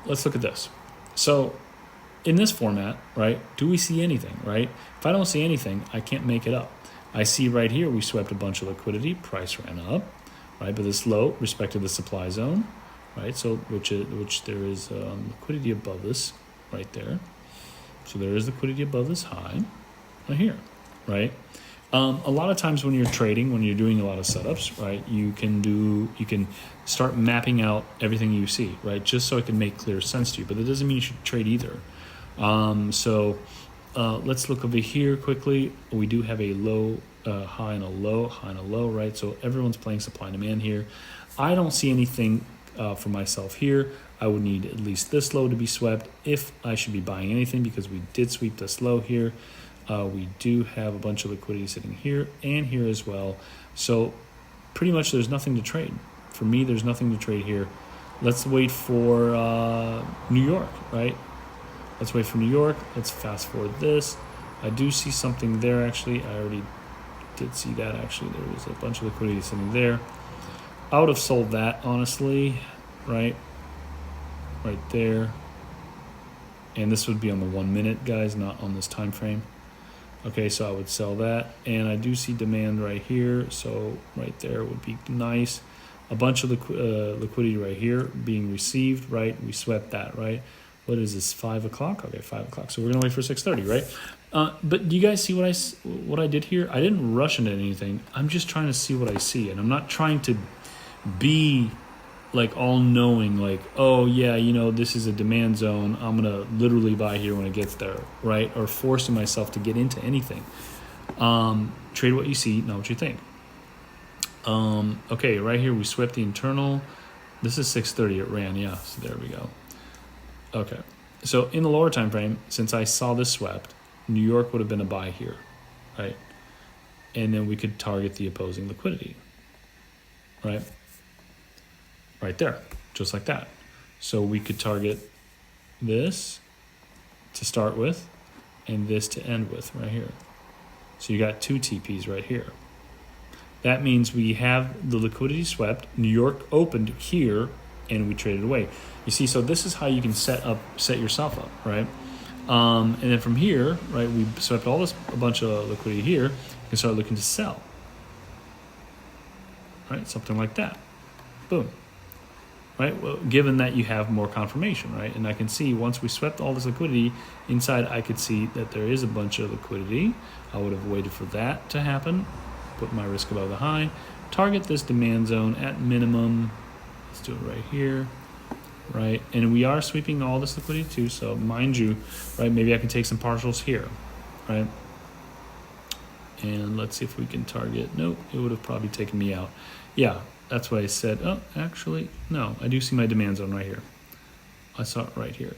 let's look at this. So in this format, right, do we see anything, right? If I don't see anything, I can't make it up. I see right here we swept a bunch of liquidity, price ran up, right? But this low respected the supply zone, right? So which there is liquidity above this right there. So there is liquidity above this high right here, right? A lot of times when you're trading, when you're doing a lot of setups, right, you can start mapping out everything you see, right, just so it can make clear sense to you. But that doesn't mean you should trade either. Let's look over here quickly. We do have a low, high and a low, high and a low, right? So everyone's playing supply and demand here. I don't see anything for myself here. I would need at least this low to be swept if I should be buying anything, because we did sweep this low here. We do have a bunch of liquidity sitting here and here as well. So pretty much there's nothing to trade. For me, there's nothing to trade here. Let's wait for New York, right? Let's wait for New York. Let's fast forward this. I do see something there, actually. I already did see that, actually. There was a bunch of liquidity sitting there. I would have sold that, honestly, right? Right there. And this would be on the 1 minute, guys, not on this time frame. Okay, so I would sell that. And I do see demand right here. So right there would be nice. A bunch of liquidity right here being received, right? We swept that, right? What is this, 5 o'clock? Okay, 5 o'clock. So we're going to wait for 6:30, right? But do you guys see what I did here? I didn't rush into anything. I'm just trying to see what I see. And I'm not trying to be like all knowing, like, oh yeah, you know, this is a demand zone, I'm gonna literally buy here when it gets there, right? Or forcing myself to get into anything. Trade what you see, not what you think. Okay, right here we swept the internal. This is 6:30, it ran, yeah, so there we go. Okay, so in the lower time frame, since I saw this swept, New York would have been a buy here, right? And then we could target the opposing liquidity, right? Right there, just like that. So we could target this to start with and this to end with right here. So you got 2 TPs right here. That means we have the liquidity swept, New York opened here, and we traded away. You see, so this is how you can set yourself up, right? And then from here, right, we swept a bunch of liquidity here, you can start looking to sell, right? Something like that, boom. Right? Well, given that you have more confirmation, right? And I can see once we swept all this liquidity inside, I could see that there is a bunch of liquidity. I would have waited for that to happen, put my risk above the high, target this demand zone at minimum. Let's do it right here, right? And we are sweeping all this liquidity too, so mind you, right? Maybe I can take some partials here, right? And let's see if we can target. Nope, it would have probably taken me out. Yeah. That's what I said. Oh, actually, no. I do see my demand zone right here. I saw it right here.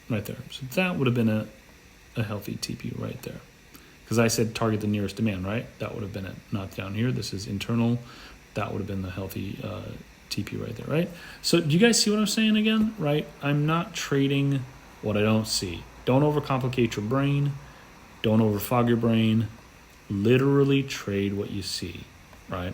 Right there. So that would have been a healthy TP right there. Because I said target the nearest demand, right? That would have been it. Not down here. This is internal. That would have been the healthy TP right there, right? So do you guys see what I'm saying again, right? I'm not trading what I don't see. Don't overcomplicate your brain. Don't overfog your brain. Literally trade what you see, right?